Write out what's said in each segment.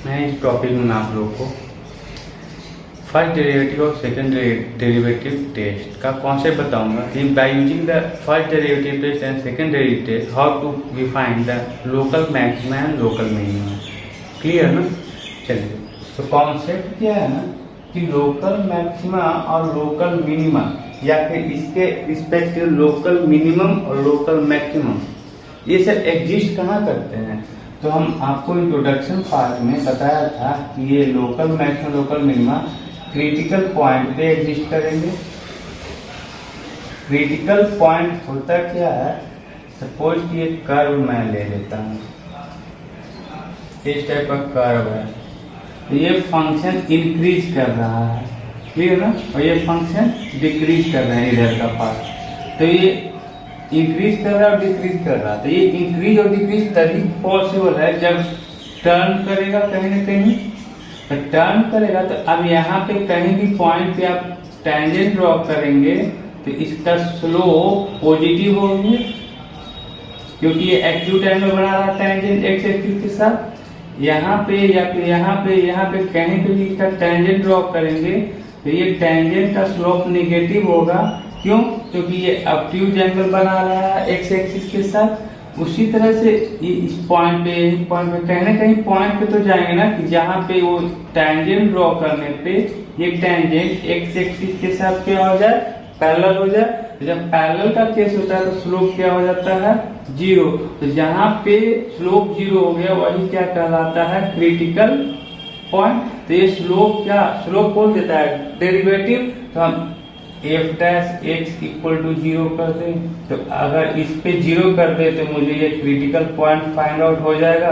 मैं इस टॉपिक में आप लोग को फर्स्ट डेरिवेटिव और सेकंड डेरिवेटिव टेस्ट का कॉन्सेप्ट बताऊंगा कि by using the first derivative test and second derivative test how to define the local maxima and local minima. Clear ना? चलिए, तो कॉन्सेप्ट क्या है ना कि लोकल मैक्सिमा और लोकल मिनिमा या फिर इसके रिस्पेक्टिव लोकल मिनिमम और लोकल मैक्सिमम ये सब एग्जिस्ट कहाँ करते हैं। तो हम आपको इंट्रोडक्शन पार्ट में बताया था कि ये local maximum local minima critical point पे एग्जिस्ट करेंगे। क्रिटिकल पॉइंट होता क्या है, सपोज कि ये कर्व मैं ले लेता हूँ, इस टाइप का कर्व है, तो ये फंक्शन इंक्रीज कर रहा है, क्लियर ना, और ये फंक्शन डिक्रीज कर रहा है इधर का पार्ट, तो ये इंक्रीज कर रहा है और डिक्रीज कर रहा है। तो ये इंक्रीज और डिक्रीज तभी पॉसिबल है जब टर्न करेगा कहीं ना कहीं। तो टर्न करेगा तो अब यहाँ पे कहीं भी पॉइंट पे आप टेंजेंट ड्रॉ करेंगे तो इसका स्लोप पॉजिटिव होगी, क्योंकि ये एक्यूट एंगल बना रहा है टेंजेंट एक्स एक्सिस के साथ। यहाँ पे या फिर यहाँ पे कहीं पे भी इसका टेंजेंट ड्रॉ करेंगे तो ये टेंजेंट का स्लोप निगेटिव होगा। क्यों? क्योंकि ये ऑब्ट्यूज एंगल बना रहा है एक्स एक्सिस के साथ। उसी तरह से इस पॉइंट पे कहीं ना कहीं पॉइंट पे तो जाएंगे ना कि जहाँ पे वो टेंजेंट ड्रॉ करने पे ये टेंजेंट एक्स एक्सिस के साथ क्या हो जाए, पैरेलल हो जाए। तो जब पैरेलल का केस होता है तो स्लोप क्या हो जाता है, जीरो। तो जहाँ पे स्लोप जीरो हो गया वही क्या कहलाता है, क्रिटिकल पॉइंट। तो ये स्लोप कौन देता है, डेरिवेटिव। तो हम f dash x equal to zero कर दें, तो अगर इस पे जीरो कर दे तो मुझे ये क्रिटिकल पॉइंट फाइंड आउट हो जाएगा।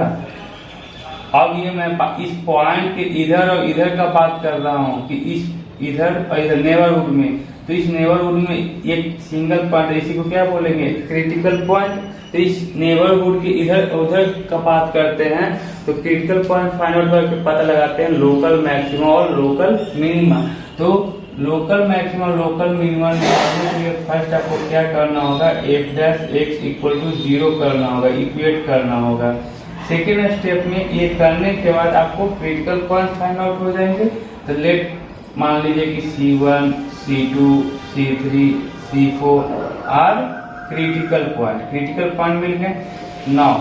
अब ये मैं इस पॉइंट के इधर और इधर का बात कर रहा हूँ कि इस इधर और इधर नेबरहुड में, तो इस नेबरहुड में एक सिंगल पॉइंट, इसी को क्या बोलेंगे, क्रिटिकल पॉइंट। तो इस नेबरहुड के इधर उधर का बात करते हैं तो क्रिटिकल पॉइंट फाइंड आउट करके पता लगाते हैं लोकल मैक्सिमम और लोकल मिनिमा। तो local maximum local minimum first आपको क्या करना होगा, f dash x equal to zero करना होगा, इक्वेट करना होगा। सेकेंड स्टेप में ये करने के बाद आपको क्रिटिकल पॉइंट फाइंड आउट हो जाएंगे। तो लेट मान लीजिए कि C1, C2, C3, C4 are critical point मिल गए। नाउ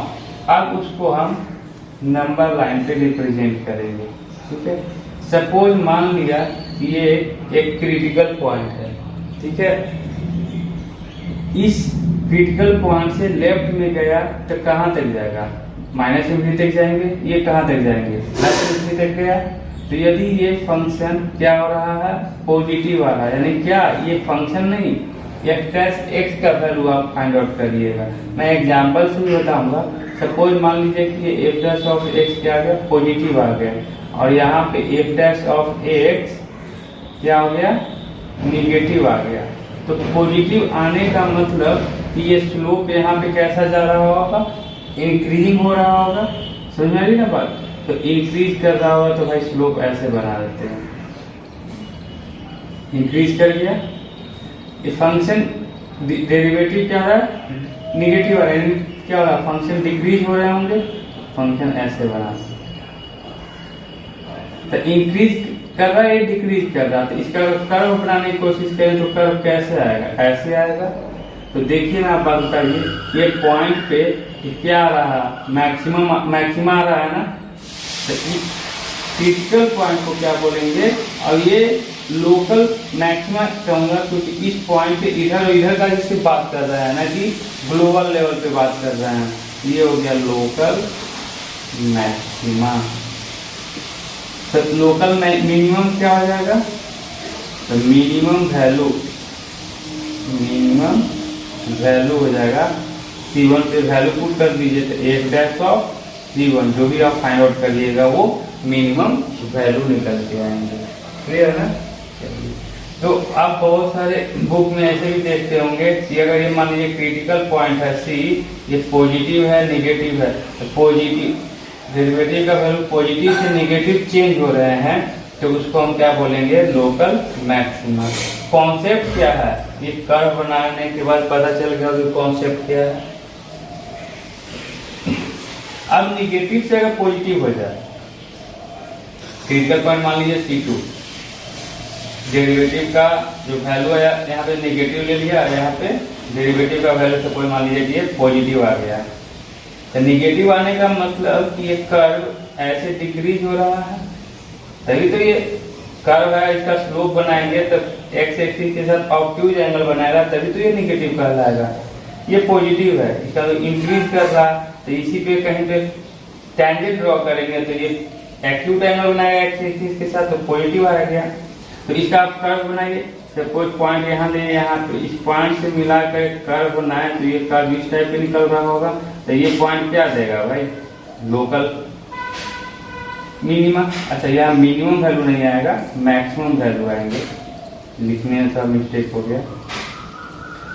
अब उसको हम नंबर लाइन पे रिप्रेजेंट करेंगे, ठीक है। सपोज मान लिया ये एक क्रिटिकल पॉइंट है, ठीक है। इस क्रिटिकल पॉइंट से लेफ्ट में गया तो कहाँ तक जाएगा, माइनस इंफिनिटी तक जाएंगे। ये कहाँ तक जाएंगे, प्लस इंफिनिटी तक गया। तो यदि ये फंक्शन क्या हो रहा है, पॉजिटिव वाला, यानी क्या ये फंक्शन नहीं, एफ डैश एक्स का वैल्यू आप फाइंड आउट करिएगा। मैं एग्जांपल से भी बताऊंगा। सपोज मान लीजिए कि ये एफ डैश ऑफ एक्स क्या आ गया, पॉजिटिव आ गया, और यहाँ पे एफ डैश ऑफ एक्स क्या हो गया, निगेटिव आ गया। तो पॉजिटिव आने का मतलब कि ये स्लोप यहाँ पे कैसा जा रहा होगा, इंक्रीजिंग हो रहा होगा। समझ में आ रही ना बात। तो इंक्रीज कर रहा होगा तो भाई स्लोप ऐसे बना देते हैं, इंक्रीज कर गया। ये फंक्शन डेरिवेटिव क्या है, निगेटिव आ रहा है, क्या हो रहा है, फंक्शन डिक्रीज हो रहे होंगे, फंक्शन ऐसे बना। तो इंक्रीज कर रहा है, डिक्रीज कर रहा है। तो इसका कर्व बनाने की कोशिश करें तो कर्व कैसे आएगा, ऐसे आएगा। तो देखिए ना, आप बात बताइए, ये पॉइंट पे क्या आ रहा है, मैक्सिमा आ रहा है ना। तो इस क्रिटिकल पॉइंट को क्या बोलेंगे, और ये लोकल मैक्सिमा कहूंगा क्योंकि इस पॉइंट पे इधर और इधर का जिससे बात कर रहा है ना, कि ग्लोबल लेवल पे बात कर रहे हैं। ये हो गया लोकल मैक्सिमा। तो लोकल मिनिमम क्या हो जाएगा, तो मिनिमम वैल्यू हो जाएगा C1 पे वैल्यू पुट कर दीजिए, तो एफ डैश ऑफ C1 जो भी आप फाइंड आउट करिएगा वो मिनिमम वैल्यू निकल के आएंगे। क्लियर है ना। तो आप बहुत सारे बुक में ऐसे भी देखते होंगे कि अगर ये मान लीजिए क्रिटिकल पॉइंट है C, ये पॉजिटिव है निगेटिव है, तो पॉजिटिव डेरिवेटिव का वैल्यू पॉजिटिव से निगेटिव चेंज हो रहे हैं, तो उसको हम क्या बोलेंगे, लोकल मैक्सिमा। कॉन्सेप्ट क्या है, ये कर्व बनाने के बाद पता चल गया कि कॉन्सेप्ट क्या है। अब निगेटिव से अगर पॉजिटिव हो जाए क्रिटिकल पॉइंट मान लीजिए C2, डेरिवेटिव का जो वैल्यू है यहाँ पे नेगेटिव ले लिया, यहाँ पे डेरिवेटिव का वैल्यू सपोज मान लीजिए कि ये पॉजिटिव आ गया। तो नेगेटिव आने का मतलब कि ये कर्व ऐसे डिक्रीज हो रहा है, तभी तो ये कर्व है, इसका स्लोप बनाएंगे तब एक्स एक्सिस के साथ ऑब्ट्यूज एंगल बनाएगा, तभी तो ये नेगेटिव कहलाएगा। ये पॉजिटिव है, इसका तो इंक्रीज कर रहा, तो इसी पे कहीं पे टेंजेंट ड्रॉ करेंगे तो ये एक्यूट एंगल बनाएगा एक्स एक्सिस के साथ, तो पॉजिटिव आ गया। तो इसका आप कर्व बनाइए, सपोज पॉइंट यहाँ ले, यहाँ तो इस पॉइंट से मिलाकर कर्व बनाए तो ये कर्व इस टाइप पे निकल रहा होगा, तो ये पॉइंट क्या देगा भाई, लोकल मिनिमम। अच्छा यहाँ मिनिमम वैल्यू नहीं आएगा, मैक्सिमम वैल्यू आएंगे, लिखने में सब मिस्टेक हो गया।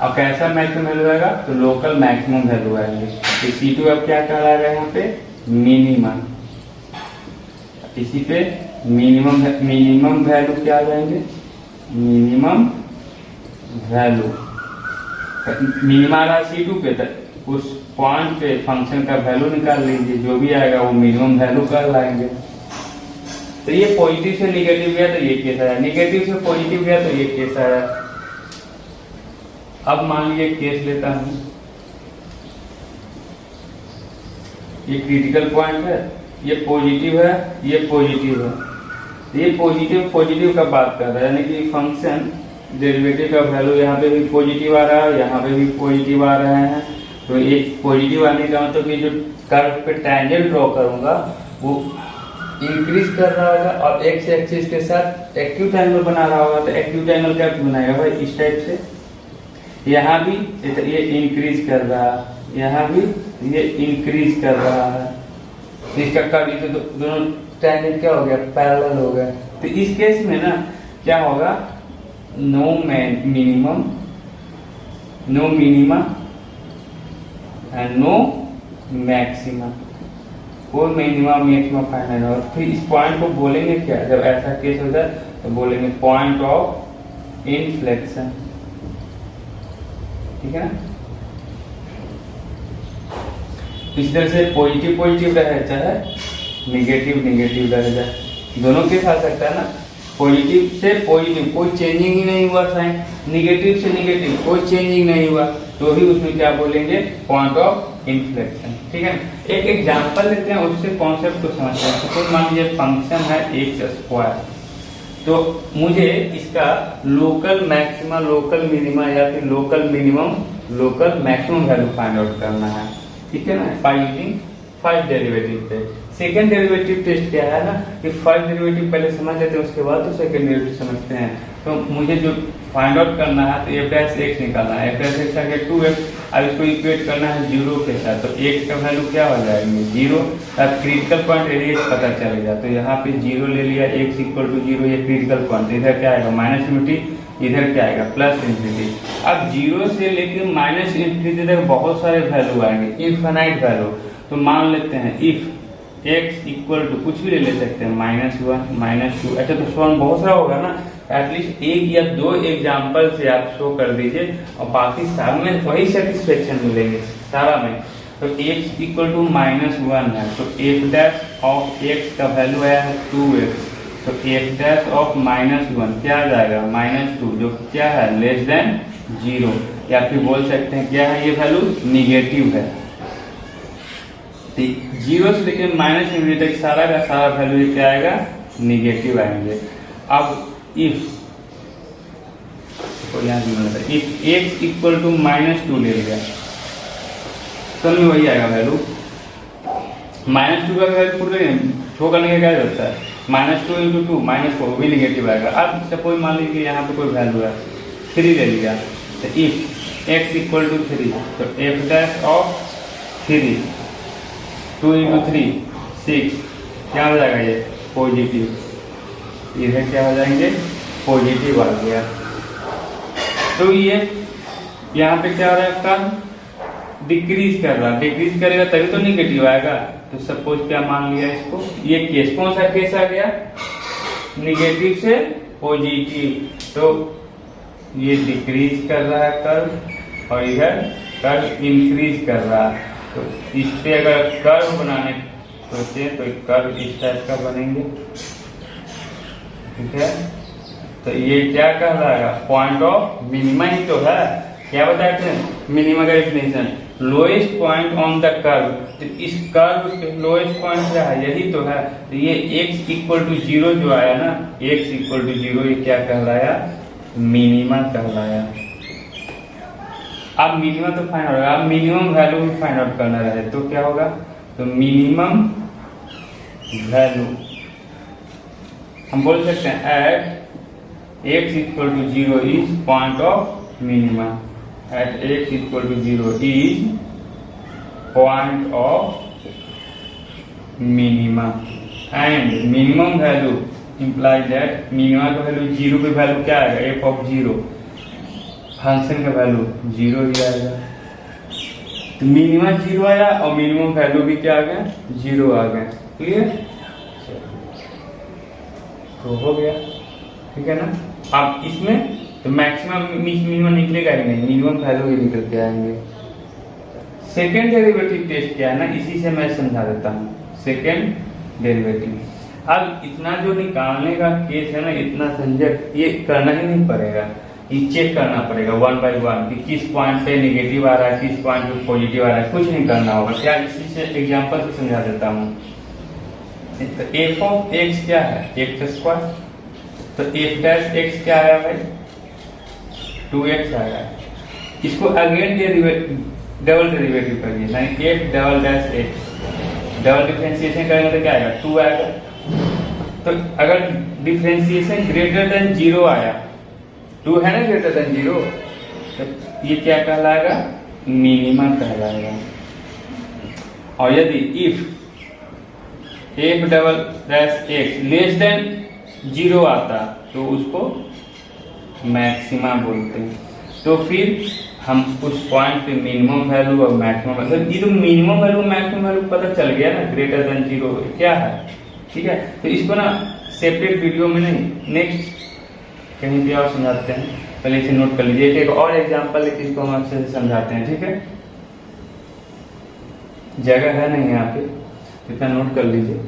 अब कैसा मैक्सिमम वैल्यू आएगा, तो लोकल मैक्सिमम वैल्यू आएंगे। तो C2 अब क्या कहलाएगा यहाँ पे, मिनिमम। इसी पे मिनिमम वैल्यू क्या आ जाएंगे, मिनिमम वैल्यू मिनिमम आ रहा है C2 पे, तक उस पॉइंट पे फंक्शन का वैल्यू निकाल लीजिए, जो भी आएगा वो मिनिमम वैल्यू कर लाएंगे। तो ये पॉजिटिव से निगेटिव गया तो ये केस आया, निगेटिव से पॉजिटिव गया तो ये केस आया। अब मान लीजिए केस लेता हूं, ये क्रिटिकल पॉइंट है, ये पॉजिटिव है, ये पॉजिटिव है, ये पॉजिटिव का बात कर रहा है, यानी कि फंक्शन डेरिवेटिव का वैल्यू यहाँ पे भी पॉजिटिव आ रहा है, यहाँ पे भी पॉजिटिव आ रहे हैं। तो एक पॉजिटिव आने का मतलब कि जो कर्व पे टेंजेंट ड्रॉ करूंगा वो इंक्रीज कर रहा होगा और एक्स एक्सिस के साथ एक्यूट एंगल बना रहा होगा। तो एक्यूट एंगल क्या बनाएगा भाई, इस टाइप से। यहाँ भी ये इंक्रीज कर रहा है, यहाँ भी ये इंक्रीज कर रहा है, इसका कर्व तो दोनों टेंजेंट क्या हो गया, पैरेलल हो गया। तो इस केस में ना क्या होगा, no minimum and no maximum, कोई मिनिमम मैक्सिमम फाइंड नहीं होगा। फिर इस पॉइंट को बोलेंगे क्या, जब ऐसा केस होता है तो बोलेंगे पॉइंट ऑफ इनफ्लेक्शन, ठीक है ना। इस तरह से पॉजिटिव रहे चाहे निगेटिव रहे जाए, दोनों केस आ सकता है ना। पॉजिटिव से पॉजिटिव कोई चेंजिंग ही नहीं हुआ साइन, निगेटिव से निगेटिव कोई चेंजिंग नहीं हुआ, तो भी उसमें क्या बोलेंगे, पॉइंट ऑफ इन्फ्लेक्शन, ठीक है। एक एग्जांपल लेते हैं, उससे कॉन्सेप्ट को समझते हैं। सपोज मान लीजिए फंक्शन है एक्स स्क्वायर, तो मुझे इसका लोकल मैक्सिमा, लोकल मिनिमा या फिर local minimum, local maximum value find out करना है, ठीक है ना, बाय यूजिंग फर्स्ट डेरिवेटिव पे। सेकेंड डेरिवेटिव टेस्ट क्या है ना कि फर्स्ट डेरिवेटिव पहले समझ लेते हैं, उसके बाद तो सेकेंड डेरिवेटिव समझते हैं। तो मुझे जो फाइंड आउट करना है तो एफ डैश एक्स निकालना है, एफ डैश एक्स आ गया 2x, अब इसको इक्वेट करना है 0 के साथ, तो x का वैल्यू क्या हो जाएंगे 0। अब क्रिटिकल पॉइंट रेडियस पता चलेगा, तो यहाँ पे 0 ले लिया, x इक्वल टू 0, ये क्रिटिकल पॉइंट, इधर क्या आएगा माइनस इन्फिनिटी, इधर क्या आएगा प्लस इन्फिनिटी। अब 0 से लेकर माइनस इन्फिनिटी तक बहुत सारे वैल्यू आएंगे, इनफाइनाइट वैल्यू। तो मान लेते हैं इफ x इक्वल टू कुछ भी ले सकते हैं, -1 -2, अच्छा तो सॉल्व बहुत सारा होगा ना, एटलीस्ट एक या दो एग्जाम्पल से आप शो कर दीजिए और बाकी सारे में वही सेटिस्फेक्शन मिलेंगे सारा में। तो x इक्वल टू -1 है, तो f डैश ऑफ x का वैल्यू आया है 2x, तो f डैश ऑफ -1 क्या आ जाएगा -2, जो क्या है लेस देन 0, या फिर बोल सकते हैं क्या है ये वैल्यू निगेटिव है। 0 से लेकर माइनस इन्फिनिटी तक सारा का सारा वैल्यू क्या आएगा निगेटिव आएंगे। अब इफ x इक्वल टू -2 ले लिया तो में वही आएगा वैल्यू, -2 का वैल्यू पुट शो करने का क्या होता है, -2 × 2 -4 भी निगेटिव आएगा। अब सपोज मान लीजिए यहाँ पे कोई वैल्यू है 3 ले लिया, तो इफ x इक्वल टू 3, तो f डैश ऑफ 3 2 × 3 6 क्या हो जाएगा ये पॉजिटिव, इधर क्या हो जाएंगे पॉजिटिव आ गया। तो ये यहाँ पे क्या हो रहा है आपका डिक्रीज कर रहा है, डिक्रीज करेगा तभी तो निगेटिव आएगा। तो सपोज क्या मान लिया इसको, ये केस कौन सा केस आ गया निगेटिव से पॉजिटिव, तो ये डिक्रीज कर रहा है कर्व और इधर कर्व इंक्रीज कर रहा है। तो इस पे अगर कर्व बनाने सोचे तो कर्व इस टाइप का बनेंगे, ठीक है, तो ये क्या कहलाएगा, पॉइंट ऑफ मिनिमा ही तो है। क्या बताए थे मिनिमा का definition, lowest point on the curve. तो इस कर्व के लोएस्ट पॉइंट क्या है, यही तो है। तो ये x इक्वल टू 0 जो आया ना, x इक्वल टू 0, ये क्या कहलाया, मिनिमा कहलाया। अब मिनिमम तो फाइंड आउट होगा, अब मिनिमम वैल्यू भी फाइंड आउट करना रहे तो क्या होगा, तो मिनिमम वैल्यू हम बोल सकते हैं at x equal to 0 is point of minima, at x equal to 0 is point of minima and minimum value imply that minima का वैल्यू 0 की वैल्यू क्या आएगा, f ऑफ 0, फंक्शन का वैल्यू 0 ही आएगा। तो मिनिमा 0 आया और मिनिमम वैल्यू भी क्या आ गया, 0 आ गया। क्लियर, तो हो गया, ठीक है ना। अब इसमें तो मैक्सिमम मिनिमम निकलेगा ही नहीं, मिनिमम वैल्यू ही निकल के आएंगे। सेकेंड डेरिवेटिव टेस्ट क्या है ना, इसी से मैं समझा देता हूँ। सेकेंड डेरिवेटिव, अब इतना जो निकालने का केस है ना, इतना झंझट ये करना ही नहीं पड़ेगा, ये चेक करना पड़ेगा 1 by 1 कि किस पॉइंट पे नेगेटिव आ रहा है, किस पॉइंट पे पॉजिटिव आ रहा है, कुछ नहीं करना होगा। क्या, इसी से एग्जांपल से समझा देता हूँ। तो f ऑफ x क्या है, x स्क्वायर, तो f डैश x क्या आया भाई, 2x आया। इसको अगेन डबल डेरिवेटिव करिए, यानी f double dash x, double differentiation करेंगे तो क्या आएगा, 2 आएगा। तो अगर डिफरेंशिएशन ग्रेटर देन 0 आया, 2 है ना ग्रेटर देन 0, तो ये क्या कहलाएगा, मिनिमा कहलाएगा। और यदि if f double dash x less than 0 आता तो उसको मैक्सिमा बोलते हैं। तो फिर हम उस पॉइंट पे मिनिमम वैल्यू और मैक्सिमम वैल्यू, ये तो मिनिमम वैल्यू मैक्सिमम वैल्यू पता चल गया ना, ग्रेटर देन 0 क्या है, ठीक है। तो इसको ना सेपरेट वीडियो में नहीं, नेक्स्ट कहीं भी और समझाते हैं, पहले इसे नोट कर लीजिए। एक और एग्जांपल लेके इसको हम अच्छे से समझाते हैं, ठीक है। जगह है नहीं यहाँ पे, इतना नोट कर लीजिए।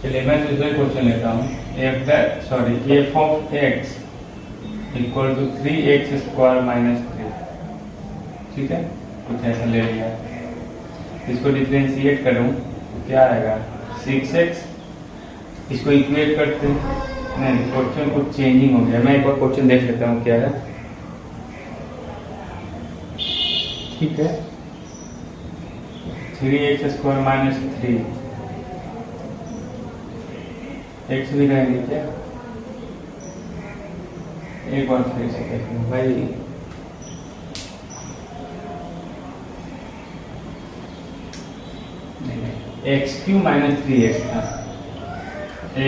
चलिए मैं दूसरा क्वेश्चन लेता हूँ, f of x equal to 3x square minus 3, ठीक है, कुछ ऐसा ले लिया। इसको डिफरेंशिएट करूँ क्या आएगा, 6x। इसको इक्वेट करते हैं, नहीं क्वेश्चन कुछ चेंजिंग हो गया, मैं एक बार क्वेश्चन देख लेता हूँ क्या है, ठीक है। 3x स्क्वायर माइनस 3, x भी रहेंगे क्या, एक बार फिर से देख लो भाई। x³ माइनस 3x था,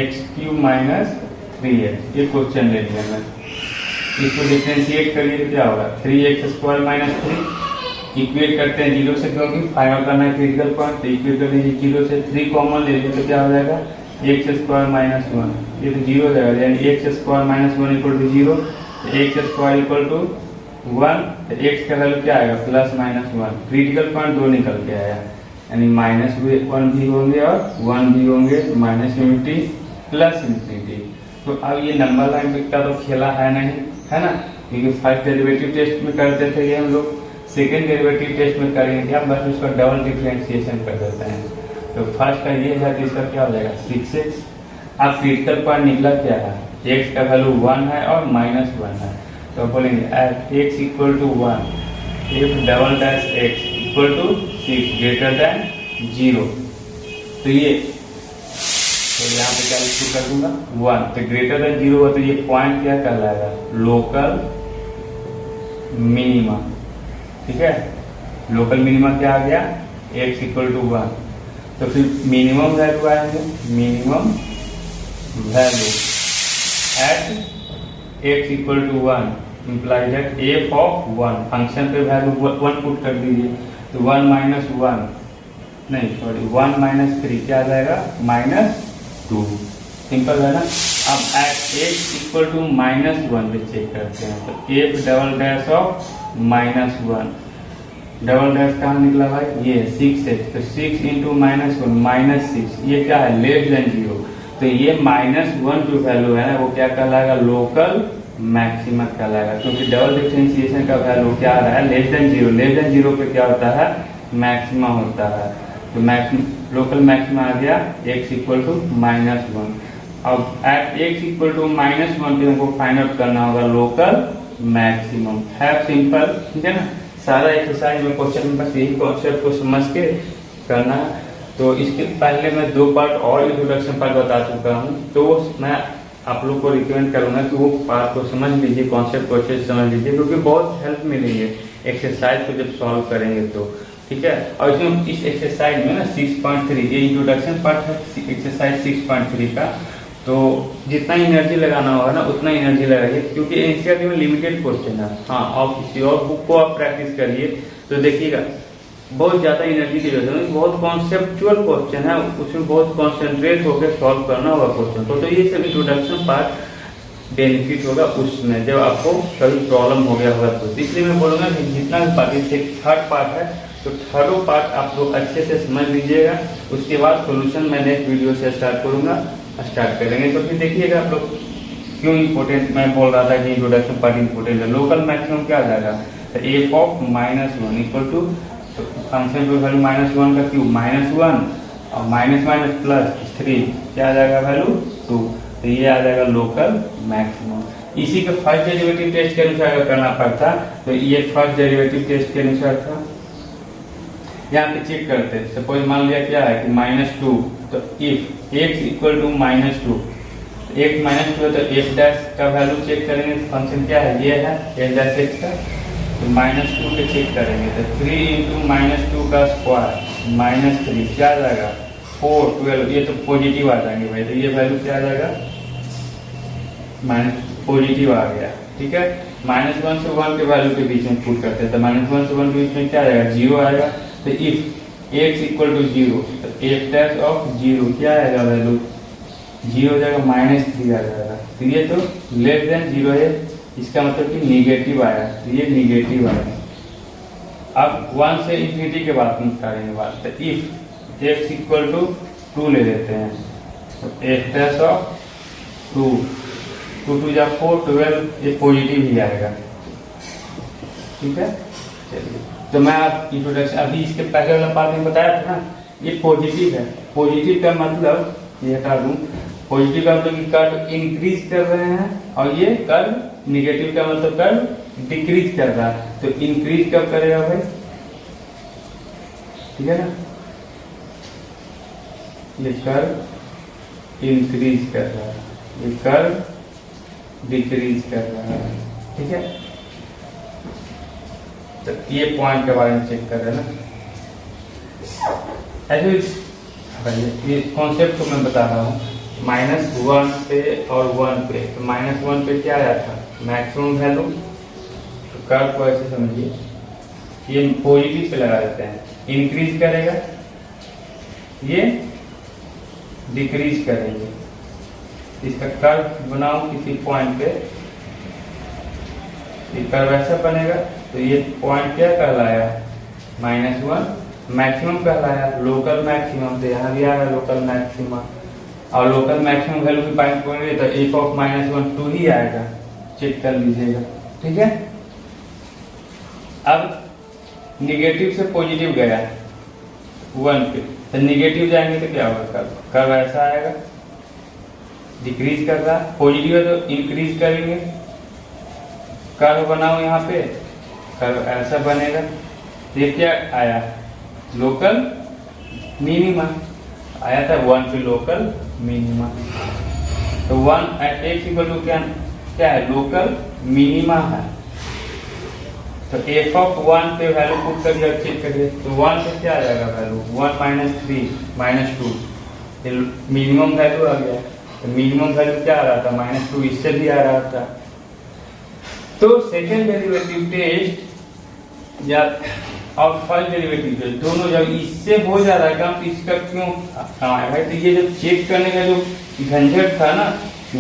x³ माइनस 3x, ये क्वेश्चन ले लिया मैं। इसको डिफरेंशिएट करिए तो क्या होगा, 3x स्क्वायर माइनस 3, इक्वेट करते हैं 0 से, क्योंकि फाइंड आउट करना है क्रिटिकल पॉइंट, तो इक्वेट कर लीजिए 0 से, 3 कॉमन ले लीजिए तो क्या हो जाएगा, x स्क्वायर माइनस 1, ये तो 0 हो जाएगा, यानी x square minus 1 equal to 0, x square equal to 1, तो x का वैल्यू क्या आएगा, प्लस माइनस 1, क्रिटिकल पॉइंट 2 निकल के आया, यानी माइनस 1 भी होंगे और 1 भी होंगे, माइनस इंफिनिटी प्लस इंफिनिटी। तो अब ये नंबर लाइन का तो खेला है नहीं, है ना, क्योंकि फर्स्ट डेरिवेटिव टेस्ट में करते थे ये हम लोग, सेकेंड डेरिवेटिव टेस्ट में करेंगे क्या, बस उसका डबल डिफरेंशिएशन कर देते हैं। तो फर्स्ट का ये है कि इसका क्या हो जाएगा 6x। अब क्रिटिकल पॉइंट निकला क्या है, x का वैल्यू 1 है और माइनस 1 है, तो बोलेंगे at x equal to 1, if double dash x equal to 6 greater than 0, तो ये तो यहाँ पे क्या लिख कर दूंगा 1, तो ग्रेटर देन 0 हो तो ये पॉइंट क्या कहलाएगा, लोकल मिनिमा, ठीक है। लोकल मिनिमा क्या आ गया, x इक्वल टू 1, तो फिर मिनिमम वैल्यू आएंगे, minimum value at x equal to 1 imply that f of 1, function पे वैल्यू 1 पुट कर दीजिए, तो 1 माइनस 1 नहीं सॉरी 1 माइनस 3 क्या आ जाएगा, माइनस 2, सिंपल है ना। अब at x equal to minus 1 पे चेक करते हैं, तो f double dash of minus 1, double dash कहाँ निकला भाई, ये 6x, तो 6 इंटू -1 -6, ये क्या है लेस देन 0, तो ये -1 जो वैल्यू है ना वो क्या कहलाएगा, लोकल मैक्सिमम कहलाएगा, क्योंकि डबल डिफरेंशिएशन का वैल्यू क्या आ रहा है, लेस देन 0, लेस देन 0 पे क्या होता है, मैक्सिमम होता है, तो लोकल मैक्सिमम आ गया x इक्वल टू -1। अब एट x इक्वल टू -1 पे हमको फाइंड आउट करना होगा लोकल मैक्सिमम, है सिंपल, ठीक है ना। सारा एक्सरसाइज में क्वेश्चन में बस यही कॉन्सेप्ट को समझ के करना है। तो इसके पहले मैं 2 पार्ट और इंट्रोडक्शन पार्ट बता चुका हूँ, तो मैं आप लोग को रिकमेंड करूंगा कि वो पार्ट को समझ लीजिए, कॉन्सेप्ट को अच्छे से समझ लीजिए, क्योंकि बहुत हेल्प मिलेगी एक्सरसाइज को जब सॉल्व करेंगे तो, ठीक है। और इसमें इस एक्सरसाइज में ना 6.3 ये इंट्रोडक्शन पार्ट है एक्सरसाइज 6.3 का, तो जितना एनर्जी लगाना होगा ना उतना एनर्जी लगाइए, क्योंकि एनसीईआरटी में लिमिटेड क्वेश्चन है। हाँ, आप किसी और बुक को आप प्रैक्टिस करिए तो देखिएगा बहुत ज़्यादा एनर्जी की जरूरत है, बहुत कॉन्सेप्चुअल क्वेश्चन है, उसमें बहुत कॉन्सेंट्रेट होकर सॉल्व करना होगा क्वेश्चन को, तो ये सब इंट्रोडक्शन पार्ट बेनिफिट होगा उसमें जब आपको कभी प्रॉब्लम हो गया होगा तो। इसलिए मैं बोलूँगा कि जितना भी पार्ट थर्ड पार्ट है तो थर्डो पार्ट आप लोग अच्छे से समझ लीजिएगा, उसके बाद सोल्यूशन मैं नेक्स्ट वीडियो से स्टार्ट करेंगे। तो फिर देखिएगा आप लोग क्यों इम्पोर्टेंट मैं बोल रहा था कि इंट्रोडक्शन पार्ट इम्पोर्टेंट है। लोकल मैक्सिमम क्या आ जाएगा, तो एफ ऑफ -1 इक्वल टू, तो फंक्शन की वैल्यू -1 का क्यूब -1 और माइनस +3 क्या आ जाएगा वैल्यू 2, तो ये आ जाएगा लोकल मैक्सिमम। इसी का फर्स्ट डेरिवेटिव टेस्ट के अनुसार अगर करना पड़ता तो ये फर्स्ट डेरिवेटिव टेस्ट के अनुसार था। यहाँ पे चेक करते हैं, सपोज मान लिया क्या है कि -2, तो if x equal to -2, x -2 है तो f डैश का वैल्यू चेक करेंगे, फंक्शन क्या है ये है f डैश x का, तो -2 पे चेक करेंगे तो 3 इंटू -2 का स्क्वायर -3 क्या आ जाएगा 4 12, ये तो पॉजिटिव आ जाएंगे भाई, तो ये वैल्यू क्या आ जाएगा पॉजिटिव आ गया, ठीक है। -1 से 1 के वैल्यू के बीच में पुट करते हैं, तो -1 से 1 के बीच में क्या आएगा 0 आएगा, तो इफ x इक्वल टू 0 तो f डैश ऑफ 0 क्या आएगा वैल्यू 0 हो जाएगा -3 आ जाएगा, तो ये तो लेस देन 0 है, इसका मतलब कि निगेटिव आया, तो ये निगेटिव आया। अब 1 से इंफिनिटी के बाद करेंगे बात, तो इफ x इक्वल टू 2 ले लेते हैं, तो f डैश ऑफ 2 2 2 जा 4 12, ये पॉजिटिव ही आएगा, ठीक है। चलिए, तो मैं आप इंट्रोडक्शन अभी इसके पहले वाला पार्ट में बताया था ना, ये पॉजिटिव है, पॉजिटिव का मतलब ये हटा दूं, पॉजिटिव का मतलब कर्व इंक्रीज कर रहे हैं और ये कर्व निगेटिव का मतलब कर्व डिक्रीज कर रहा है, तो इंक्रीज कब करेगा भाई, ठीक है ना, ये कर्व इंक्रीज कर रहा है, ये कर्व डिक्रीज कर रहा है, ठीक है। तो ये पॉइंट के बारे में चेक कर रहे हैं ना, ऐसे ये कॉन्सेप्ट को मैं बता रहा हूँ। -1 पे और 1 पे, तो -1 पे क्या आया था मैक्सिमम वैल्यू, तो कर्व को ऐसे समझिए, ये पॉजिटिव पे लगा देते हैं, इंक्रीज करेगा, ये डिक्रीज करेंगे, इसका कर्व बनाओ किसी पॉइंट पे, ये कर्व ऐसा बनेगा, तो ये पॉइंट क्या कहलाया -1 मैक्सिमम कहलाया, लोकल मैक्सिमम, तो यहाँ भी आ रहा है लोकल मैक्सिमम, और लोकल मैक्सिमम वैल्यू की पॉइंट पॉइंट तो f ऑफ -1 2 ही आएगा, चेक कर लीजिएगा, ठीक है। अब निगेटिव से पॉजिटिव गया 1 पे, तो निगेटिव जाएंगे तो क्या होगा, कर्व ऐसा आएगा, डिक्रीज कर रहा है, पॉजिटिव है तो इंक्रीज करेंगे, कर्व बनाओ यहाँ पे, कर्व ऐसा बनेगा, ये क्या आया लोकल मिनिमा आया था 1 पे लोकल मिनिमा, तो 1 एट x इक्वल टू क्या है लोकल मिनिमा है, तो f ऑफ 1 पे वैल्यू पुट करिए, चेक करिए, तो 1 पे क्या आ जाएगा वैल्यू 1 -3 -2, मिनिमम वैल्यू आ गया, तो मिनिमम वैल्यू क्या आ रहा था -2, इससे भी आ रहा था। तो सेकेंड डेरिवेटिव टेस्ट या और फर्स्ट डेरिवेटिव टेस्ट दोनों जब इससे हो जा रहा है काम, तो इसका क्यों काम है भाई, तो ये जो चेक करने का जो झंझट था ना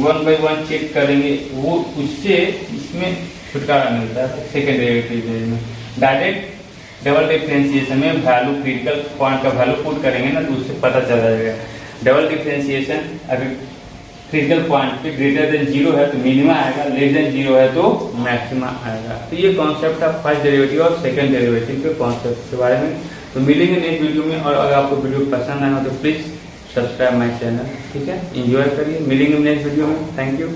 1 by 1 चेक करेंगे, वो उससे इसमें छुटकारा मिलता है सेकेंड डेरिवेटिव में, डायरेक्ट डबल डिफरेंशिएशन में वैल्यू क्रिटिकल पॉइंट का वैल्यू पुट करेंगे ना तो उससे पता चल जाएगा। डबल डिफरेंशिएशन अगर क्रिटिकल पॉइंट पे ग्रेटर देन जीरो है तो मिनिमा आएगा, लेस देन जीरो है तो मैक्सिमा आएगा। तो ये कॉन्सेप्ट है फर्स्ट डेरिवेटिव और सेकंड डेरिवेटिव के कॉन्सेप्ट के बारे में। तो मिलेंगे नेक्स्ट वीडियो में, और अगर आपको वीडियो पसंद आया हो तो प्लीज सब्सक्राइब माई चैनल, ठीक है। एंजॉय करिए, मिलेंगे नेक्स्ट वीडियो में। Thank you.